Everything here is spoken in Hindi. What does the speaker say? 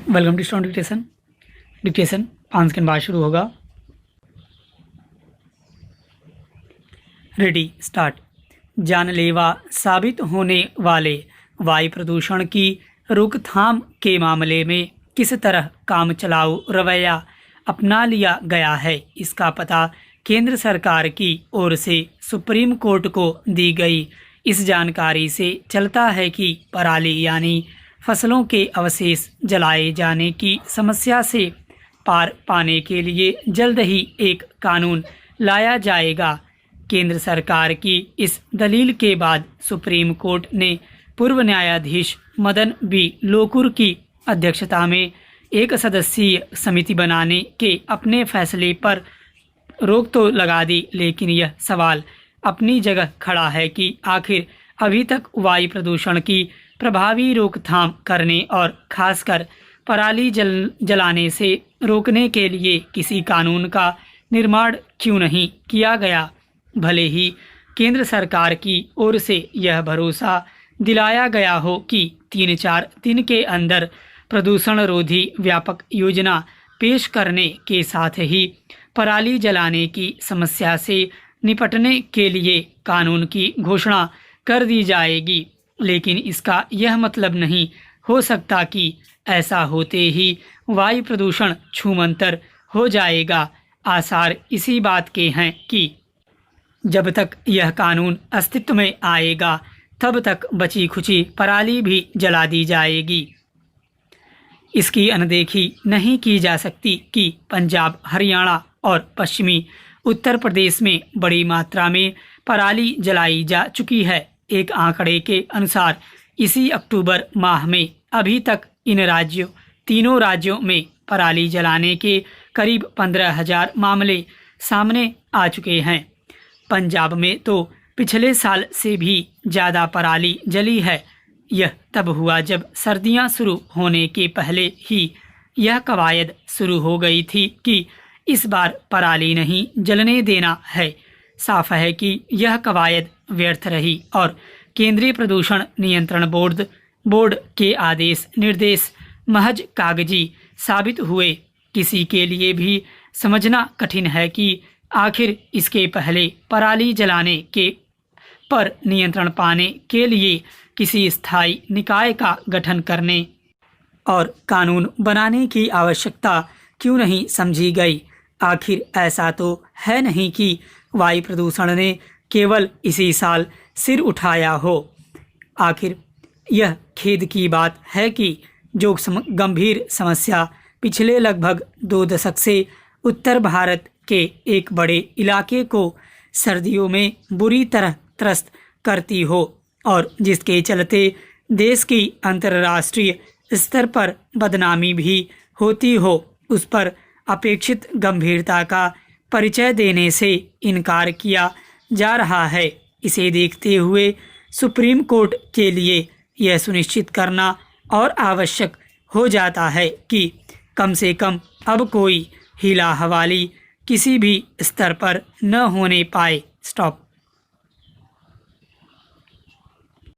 Welcome to student dictation. Dictation 5 second बाद शुरू होगा। Ready start. जानलेवा साबित होने वाले वायु प्रदूषण की रोकथाम के मामले में किस तरह काम चलाऊ रवैया अपना लिया गया है, इसका पता केंद्र सरकार की ओर से सुप्रीम कोर्ट को दी गई। इस जानकारी से चलता है कि पराली यानी फसलों के अवशेष जलाए जाने की समस्या से पार पाने के लिए जल्द ही एक कानून लाया जाएगा। केंद्र सरकार की इस दलील के बाद सुप्रीम कोर्ट ने पूर्व न्यायाधीश मदन बी लोकुर की अध्यक्षता में एक सदस्यीय समिति बनाने के अपने फैसले पर रोक तो लगा दी, लेकिन यह सवाल अपनी जगह खड़ा है कि आखिर अभी तक वायु प्रदूषण की प्रभावी रोकथाम करने और खासकर पराली जलाने से रोकने के लिए किसी कानून का निर्माण क्यों नहीं किया गया। भले ही केंद्र सरकार की ओर से यह भरोसा दिलाया गया हो कि 3-4 दिन के अंदर प्रदूषण रोधी व्यापक योजना पेश करने के साथ ही पराली जलाने की समस्या से निपटने के लिए कानून की घोषणा कर दी जाएगी, लेकिन इसका यह मतलब नहीं हो सकता कि ऐसा होते ही वायु प्रदूषण छूमंतर हो जाएगा। आसार इसी बात के हैं कि जब तक यह कानून अस्तित्व में आएगा तब तक बची खुची पराली भी जला दी जाएगी। इसकी अनदेखी नहीं की जा सकती कि पंजाब, हरियाणा और पश्चिमी उत्तर प्रदेश में बड़ी मात्रा में पराली जलाई जा चुकी है। एक आंकड़े के अनुसार इसी अक्टूबर माह में अभी तक इन तीनों राज्यों में पराली जलाने के करीब 15,000 मामले सामने आ चुके हैं। पंजाब में तो पिछले साल से भी ज़्यादा पराली जली है। यह तब हुआ जब सर्दियां शुरू होने के पहले ही यह कवायद शुरू हो गई थी कि इस बार पराली नहीं जलने देना है। साफ है कि यह कवायद व्यर्थ रही और केंद्रीय प्रदूषण नियंत्रण बोर्ड के आदेश निर्देश महज कागजी साबित हुए। किसी के लिए भी समझना कठिन है कि आखिर इसके पहले पराली जलाने के पर नियंत्रण पाने के लिए किसी स्थायी निकाय का गठन करने और कानून बनाने की आवश्यकता क्यों नहीं समझी गई। आखिर ऐसा तो है नहीं कि वायु प्रदूषण ने केवल इसी साल सिर उठाया हो। आखिर यह खेद की बात है कि जो गंभीर समस्या पिछले लगभग 2 दशक से उत्तर भारत के एक बड़े इलाके को सर्दियों में बुरी तरह त्रस्त करती हो और जिसके चलते देश की अंतर्राष्ट्रीय स्तर पर बदनामी भी होती हो, उस पर अपेक्षित गंभीरता का परिचय देने से इनकार किया जा रहा है। इसे देखते हुए सुप्रीम कोर्ट के लिए यह सुनिश्चित करना और आवश्यक हो जाता है कि कम से कम अब कोई हीला हवाली किसी भी स्तर पर न होने पाए। स्टॉप।